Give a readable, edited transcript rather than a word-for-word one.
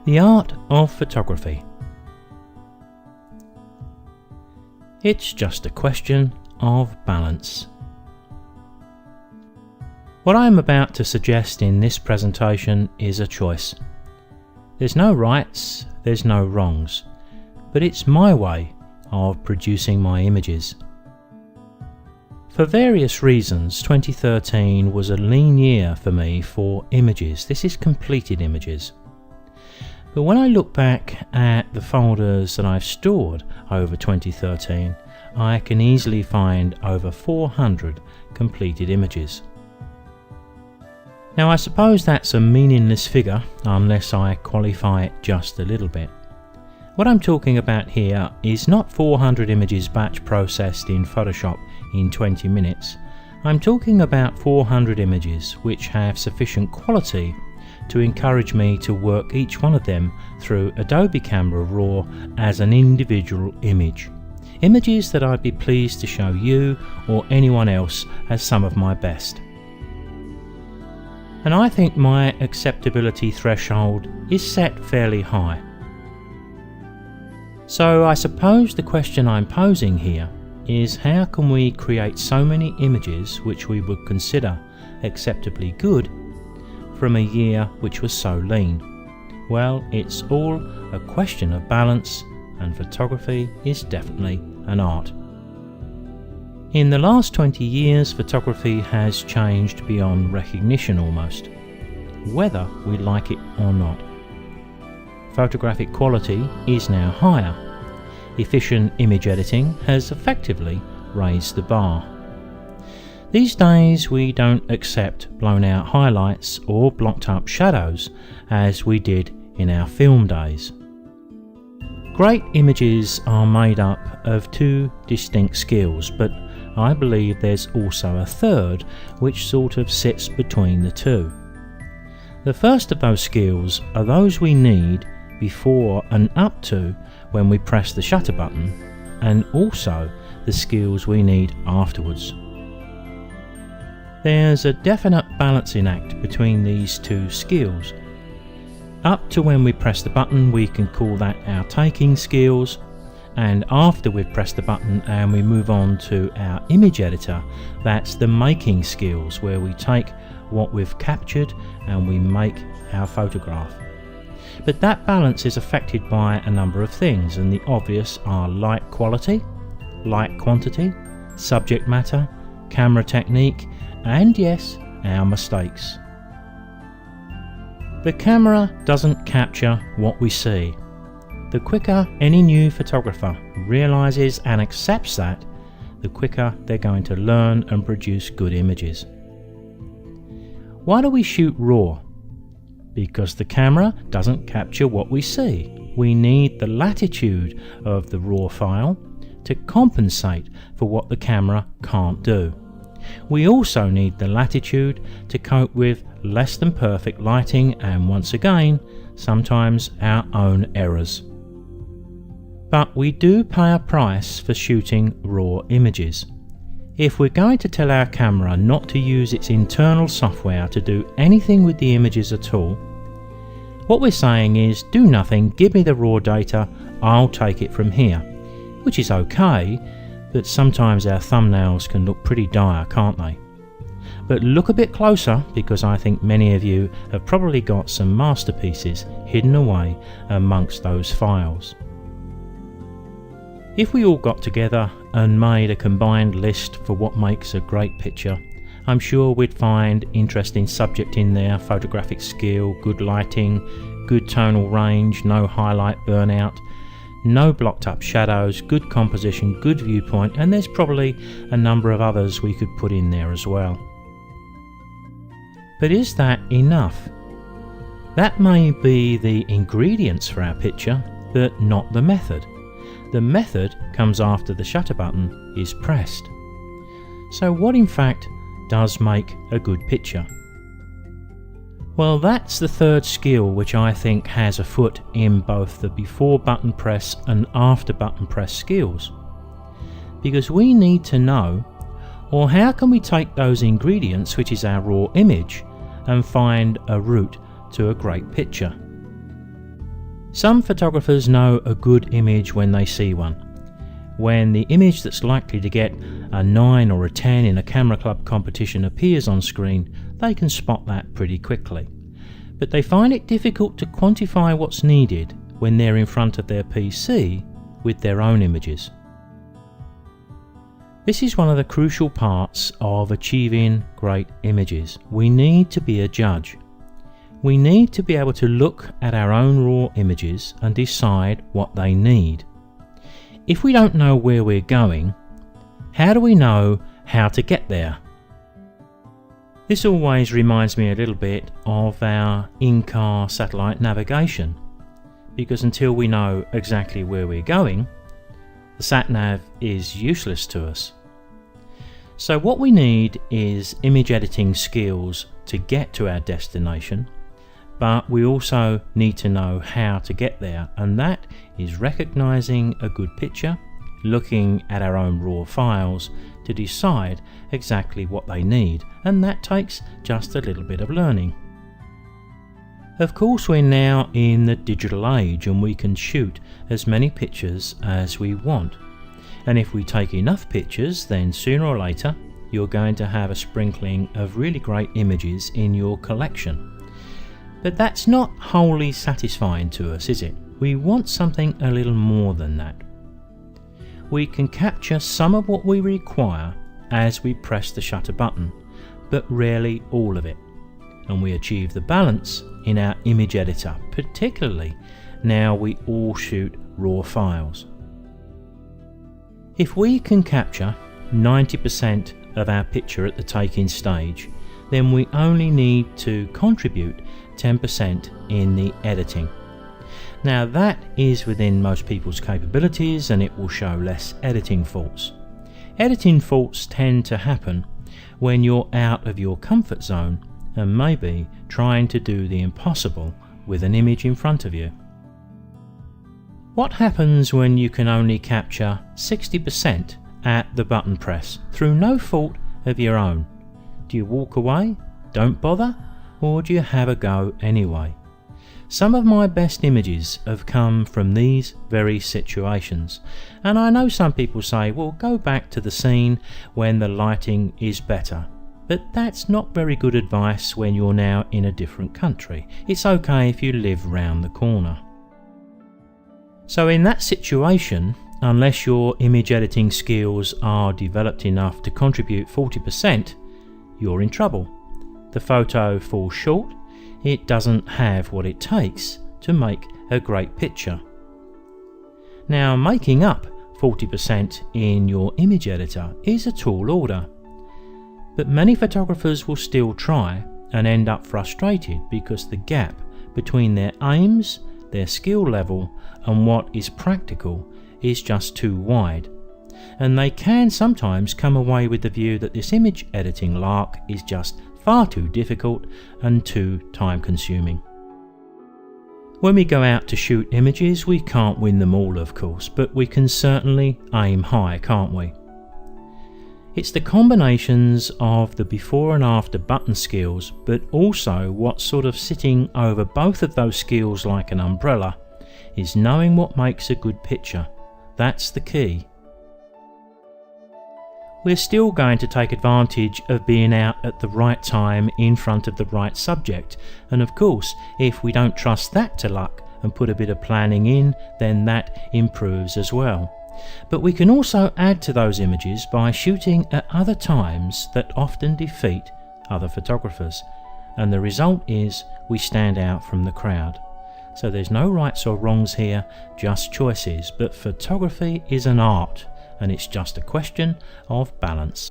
The art of photography. It's just a question of balance. What I am about to suggest in this presentation is a choice. There's no rights, there's no wrongs, but it's my way of producing my images. For various reasons, 2013 was a lean year for me for images. This is completed images. But when I look back at the folders that I've stored over 2013, I can easily find over 400 completed images. Now I suppose that's a meaningless figure unless I qualify it just a little bit. What I'm talking about here is not 400 images batch processed in Photoshop in 20 minutes. I'm talking about 400 images which have sufficient quality to encourage me to work each one of them through Adobe Camera Raw as an individual image. Images that I'd be pleased to show you or anyone else as some of my best. And I think my acceptability threshold is set fairly high. So I suppose the question I'm posing here is, how can we create so many images which we would consider acceptably good from a year which was so lean? Well, it's all a question of balance, and photography is definitely an art. In the last 20 years, photography has changed beyond recognition almost, whether we like it or not. Photographic quality is now higher. Efficient image editing has effectively raised the bar. These days we don't accept blown out highlights or blocked up shadows as we did in our film days. Great images are made up of two distinct skills, but I believe there's also a third which sort of sits between the two. The first of those skills are those we need before and up to when we press the shutter button, and also the skills we need afterwards. There's a definite balancing act between these two skills. Up to when we press the button, we can call that our taking skills, and after we've pressed the button and we move on to our image editor, that's the making skills, where we take what we've captured and we make our photograph. But that balance is affected by a number of things, and the obvious are light quality, light quantity, subject matter, camera technique, and yes, our mistakes. The camera doesn't capture what we see. The quicker any new photographer realizes and accepts that, the quicker they're going to learn and produce good images. Why do we shoot RAW? Because the camera doesn't capture what we see. We need the latitude of the RAW file to compensate for what the camera can't do. We also need the latitude to cope with less than perfect lighting and, once again, sometimes our own errors. But we do pay a price for shooting raw images. If we're going to tell our camera not to use its internal software to do anything with the images at all, what we're saying is, do nothing, give me the raw data, I'll take it from here. Which is okay, but sometimes our thumbnails can look pretty dire, can't they? But look a bit closer, because I think many of you have probably got some masterpieces hidden away amongst those files. If we all got together and made a combined list for what makes a great picture, I'm sure we'd find interesting subject in there: photographic skill, good lighting, good tonal range, no highlight burnout, no blocked up shadows, good composition, good viewpoint, and there's probably a number of others we could put in there as well. But is that enough? That may be the ingredients for our picture, but not the method. The method comes after the shutter button is pressed. So what in fact does make a good picture? Well, that's the third skill which I think has a foot in both the before button press and after button press skills. Because we need to know, or how can we take those ingredients, which is our raw image, and find a route to a great picture? Some photographers know a good image when they see one. When the image that's likely to get a 9 or a 10 in a camera club competition appears on screen, they can spot that pretty quickly. But they find it difficult to quantify what's needed when they're in front of their PC with their own images. This is one of the crucial parts of achieving great images. We need to be a judge. We need to be able to look at our own raw images and decide what they need. If we don't know where we're going, how do we know how to get there? This always reminds me a little bit of our in-car satellite navigation, because until we know exactly where we're going, the sat-nav is useless to us. So what we need is image editing skills to get to our destination, but we also need to know how to get there, and that is recognizing a good picture, looking at our own raw files to decide exactly what they need, and that takes just a little bit of learning. Of course, we're now in the digital age and we can shoot as many pictures as we want. And if we take enough pictures, then sooner or later you're going to have a sprinkling of really great images in your collection. But that's not wholly satisfying to us, is it? We want something a little more than that. We can capture some of what we require as we press the shutter button, but rarely all of it. And we achieve the balance in our image editor, particularly now we all shoot raw files. If we can capture 90% of our picture at the taking stage, then we only need to contribute 10% in the editing. Now that is within most people's capabilities and it will show less editing faults. Editing faults tend to happen when you're out of your comfort zone and maybe trying to do the impossible with an image in front of you. What happens when you can only capture 60% at the button press through no fault of your own? Do you walk away, don't bother, or do you have a go anyway? Some of my best images have come from these very situations, and I know some people say, well, go back to the scene when the lighting is better. But that's not very good advice when you're now in a different country. It's okay if you live round the corner. So in that situation, unless your image editing skills are developed enough to contribute 40%, you're in trouble. The photo falls short, it doesn't have what it takes to make a great picture. Now, making up 40% in your image editor is a tall order. But many photographers will still try and end up frustrated because the gap between their aims, their skill level and what is practical is just too wide. And they can sometimes come away with the view that this image editing lark is just far too difficult and too time consuming. When we go out to shoot images, we can't win them all, of course, but we can certainly aim high, can't we? It's the combinations of the before and after button skills, but also what's sort of sitting over both of those skills like an umbrella is knowing what makes a good picture. That's the key. We're still going to take advantage of being out at the right time in front of the right subject, and of course, if we don't trust that to luck and put a bit of planning in, then that improves as well. But we can also add to those images by shooting at other times that often defeat other photographers, and the result is we stand out from the crowd. So there's no rights or wrongs here, just choices, but photography is an art and it's just a question of balance.